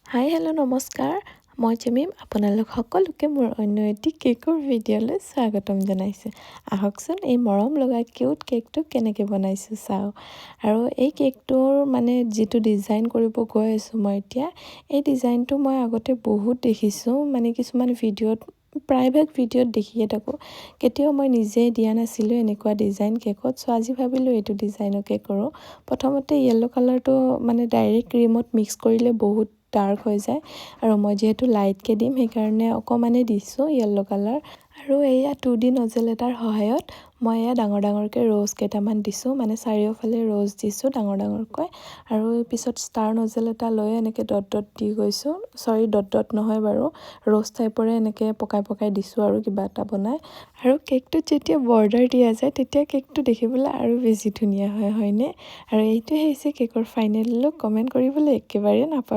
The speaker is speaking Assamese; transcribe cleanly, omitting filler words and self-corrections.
হাই হেল্ল' নমস্কাৰ মই জিমিম আপোনালোক সকলোকে মোৰ অন্য এটি কেকৰ ভিডিঅ'লৈ স্বাগতম জনাইছোঁ। আহকচোন এই মৰম লগা কিউট কেকটো কেনেকৈ বনাইছোঁ চাওঁ। আৰু এই কেকটোৰ যিটো ডিজাইন কৰিব গৈ আছোঁ মই এতিয়া, এই ডিজাইনটো মই আগতে বহুত দেখিছোঁ, কিছুমান ভিডিঅ'ত প্ৰায়ভাগ ভিডিঅ'ত দেখিয়ে থাকোঁ। কেতিয়াও মই নিজে দিয়া নাছিলোঁ এনেকুৱা ডিজাইন কেকত। চ' আজি ভাবিলোঁ এইটো ডিজাইনকে কৰোঁ। প্ৰথমতে য়েল্লো কালাৰটো ডাইৰেক্ট ক্ৰীমত মিক্স কৰিলে বহুত ডাৰ্ক হৈ যায়, আৰু মই যিহেতু লাইটকৈ দিম সেইকাৰণে অকণমানেই দিছোঁ য়েল্লো কালাৰ। আৰু এয়া 2D নজেল এটাৰ সহায়ত মই এয়া ডাঙৰ ডাঙৰকৈ ৰ'জ কেইটামান দিছোঁ, চাৰিওফালে ৰ'জ দিছোঁ ডাঙৰ ডাঙৰকৈ। আৰু পিছত ষ্টাৰ নজেল এটা লৈ এনেকৈ ডট ডট দি গৈছোঁ, ডট ডট নহয় বাৰু, ৰ'জ টাইপৰে এনেকৈ পকাই পকাই দিছোঁ আৰু কিবা এটা বনাই। আৰু কেকটোত যেতিয়া বৰ্ডাৰ দিয়া যায় তেতিয়া কেকটো দেখিবলৈ আৰু বেছি ধুনীয়া হয়, হয়নে? আৰু এইটোৱে হৈছে কেকৰ ফাইনেল লুক। কমেণ্ট কৰিবলৈ একেবাৰে নাপাহৰিব।